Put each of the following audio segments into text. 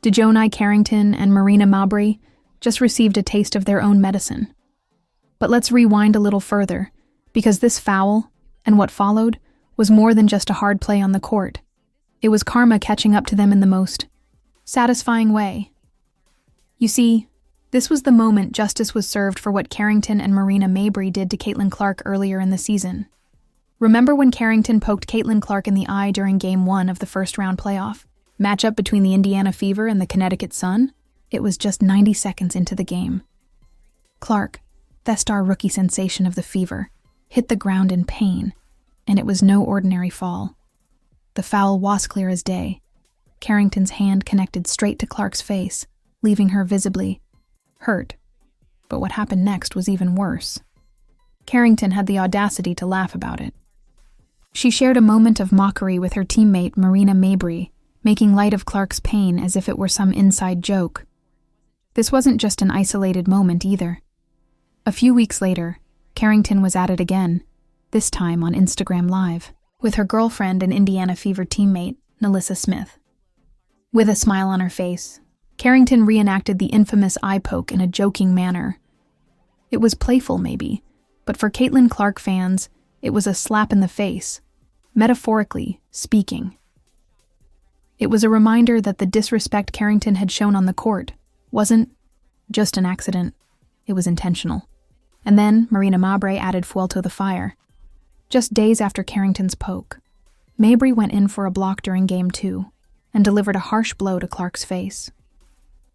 DeJohnny Carrington and Marina Mabrey just received a taste of their own medicine. But let's rewind a little further, because this foul, and what followed, was more than just a hard play on the court. It was karma catching up to them in the most satisfying way. You see, this was the moment justice was served for what Carrington and Marina Mabrey did to Caitlin Clark earlier in the season. Remember when Carrington poked Caitlin Clark in the eye during Game 1 of the first-round playoff matchup between the Indiana Fever and the Connecticut Sun? It was just 90 seconds into the game. Clark, the star rookie sensation of the Fever, hit the ground in pain, and it was no ordinary fall. The foul was clear as day. Carrington's hand connected straight to Clark's face, leaving her visibly hurt. But what happened next was even worse. Carrington had the audacity to laugh about it. She shared a moment of mockery with her teammate Marina Mabrey, making light of Clark's pain as if it were some inside joke. This wasn't just an isolated moment either. A few weeks later, Carrington was at it again, this time on Instagram Live, with her girlfriend and Indiana Fever teammate, Nalissa Smith. With a smile on her face, Carrington reenacted the infamous eye poke in a joking manner. It was playful, maybe, but for Caitlin Clark fans, it was a slap in the face, metaphorically speaking. It was a reminder that the disrespect Carrington had shown on the court wasn't just an accident, it was intentional. And then Marina Mabrey added fuel to the fire. Just days after Carrington's poke, Mabrey went in for a block during Game 2 and delivered a harsh blow to Clark's face.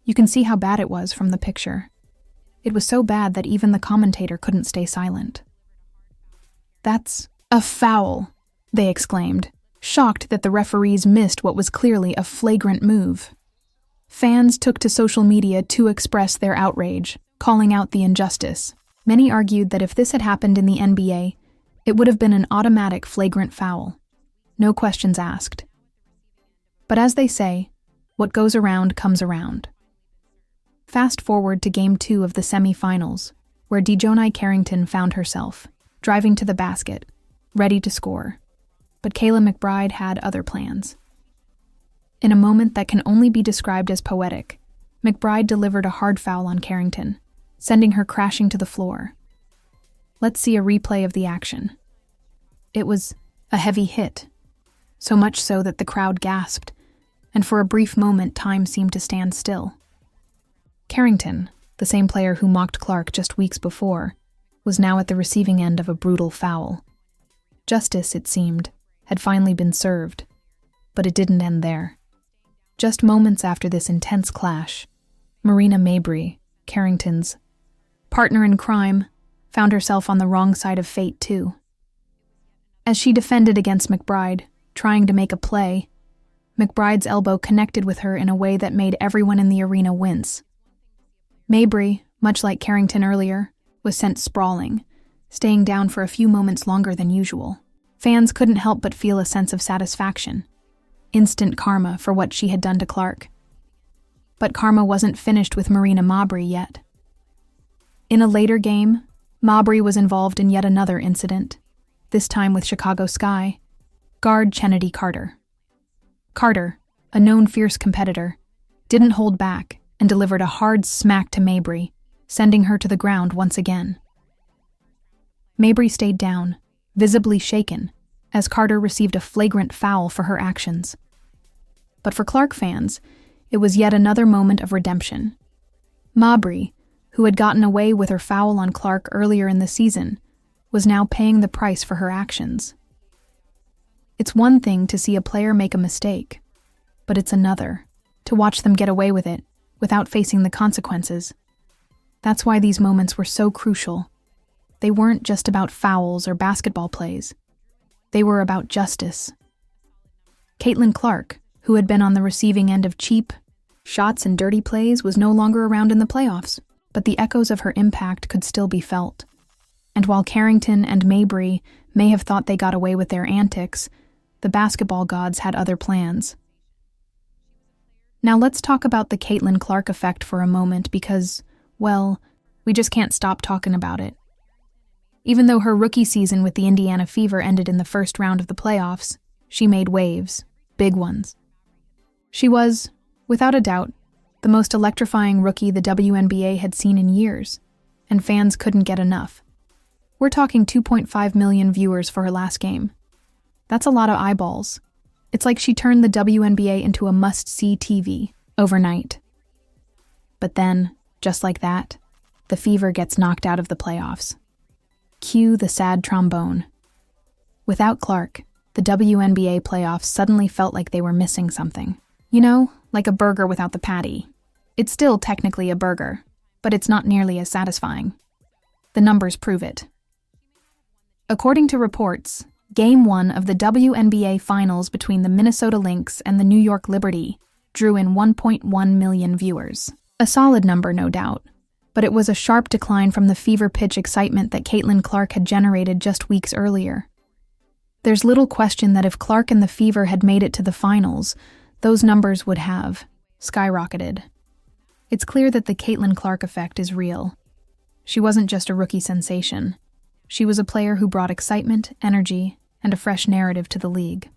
You can see how bad it was from the picture. It was so bad that even the commentator couldn't stay silent. "That's a foul," they exclaimed, shocked that the referees missed what was clearly a flagrant move. Fans took to social media to express their outrage, calling out the injustice. Many argued that if this had happened in the NBA, it would have been an automatic flagrant foul. No questions asked. But as they say, what goes around comes around. Fast forward to Game 2 of the semi-finals, where DeJohnny Carrington found herself, driving to the basket, ready to score. But Kayla McBride had other plans. In a moment that can only be described as poetic, McBride delivered a hard foul on Carrington, sending her crashing to the floor. Let's see a replay of the action. It was a heavy hit, so much so that the crowd gasped, and for a brief moment time seemed to stand still. Carrington, the same player who mocked Clark just weeks before, was now at the receiving end of a brutal foul. Justice, it seemed, had finally been served, but it didn't end there. Just moments after this intense clash, Marina Mabrey, Carrington's partner in crime, found herself on the wrong side of fate too. As she defended against McBride, trying to make a play, McBride's elbow connected with her in a way that made everyone in the arena wince. Mabrey, much like Carrington earlier, was sent sprawling, staying down for a few moments longer than usual. Fans couldn't help but feel a sense of satisfaction. Instant karma for what she had done to Clark. But karma wasn't finished with Marina Mabrey yet. In a later game, Mabrey was involved in yet another incident, this time with Chicago Sky guard Chennedy Carter. Carter, a known fierce competitor, didn't hold back and delivered a hard smack to Mabrey, sending her to the ground once again. Mabrey stayed down, visibly shaken, as Carter received a flagrant foul for her actions. But for Clark fans, it was yet another moment of redemption. Mabrey, who had gotten away with her foul on Clark earlier in the season, was now paying the price for her actions. It's one thing to see a player make a mistake, but it's another to watch them get away with it without facing the consequences. That's why these moments were so crucial. They weren't just about fouls or basketball plays. They were about justice. Caitlin Clark, who had been on the receiving end of cheap shots and dirty plays, was no longer around in the playoffs, but the echoes of her impact could still be felt. And while Carrington and Mabrey may have thought they got away with their antics, the basketball gods had other plans. Now let's talk about the Caitlin Clark effect for a moment because, well, we just can't stop talking about it. Even though her rookie season with the Indiana Fever ended in the first round of the playoffs, she made waves, big ones. She was, without a doubt, the most electrifying rookie the WNBA had seen in years, and fans couldn't get enough. We're talking 2.5 million viewers for her last game. That's a lot of eyeballs. It's like she turned the WNBA into a must-see TV overnight. But then, just like that, the Fever gets knocked out of the playoffs. Cue the sad trombone. Without Clark, the WNBA playoffs suddenly felt like they were missing something. You know, like a burger without the patty. It's still technically a burger, but it's not nearly as satisfying. The numbers prove it. According to reports, Game 1 of the WNBA Finals between the Minnesota Lynx and the New York Liberty drew in 1.1 million viewers. A solid number, no doubt, but it was a sharp decline from the fever-pitch excitement that Caitlin Clark had generated just weeks earlier. There's little question that if Clark and the Fever had made it to the finals, those numbers would have skyrocketed. It's clear that the Caitlin Clark effect is real. She wasn't just a rookie sensation. She was a player who brought excitement, energy, and a fresh narrative to the league.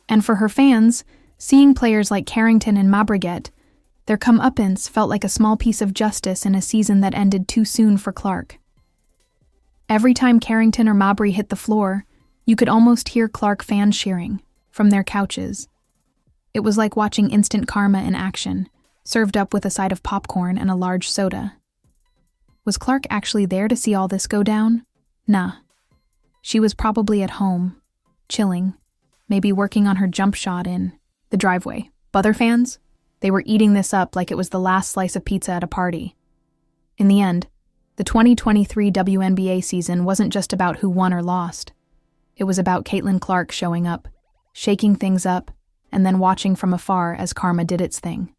And for her fans, seeing players like Carrington and Mabrey, their comeuppance felt like a small piece of justice in a season that ended too soon for Clark. Every time Carrington or Mabrey hit the floor, you could almost hear Clark fans cheering from their couches. It was like watching instant karma in action, served up with a side of popcorn and a large soda. Was Clark actually there to see all this go down? Nah. She was probably at home, chilling, maybe working on her jump shot in the driveway. Other fans? They were eating this up like it was the last slice of pizza at a party. In the end, the 2023 WNBA season wasn't just about who won or lost. It was about Caitlin Clark showing up, shaking things up, and then watching from afar as karma did its thing.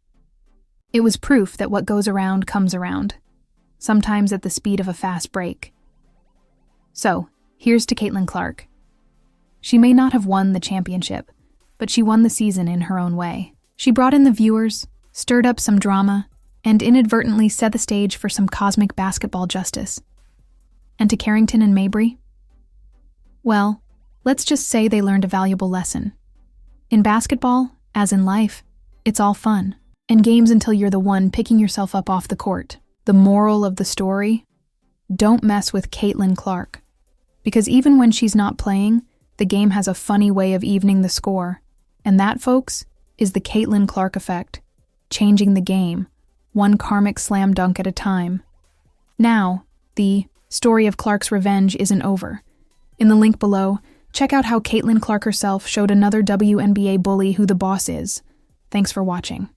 It was proof that what goes around comes around, sometimes at the speed of a fast break. So, here's to Caitlin Clark. She may not have won the championship, but she won the season in her own way. She brought in the viewers, stirred up some drama, and inadvertently set the stage for some cosmic basketball justice. And to Carrington and Mabrey? Well, let's just say they learned a valuable lesson. In basketball, as in life, it's all fun, and games until you're the one picking yourself up off the court. The moral of the story? Don't mess with Caitlin Clark. Because even when she's not playing, the game has a funny way of evening the score. And that, folks, is the Caitlin Clark effect. Changing the game, one karmic slam dunk at a time. Now, the story of Clark's revenge isn't over. In the link below, check out how Caitlin Clark herself showed another WNBA bully who the boss is. Thanks for watching.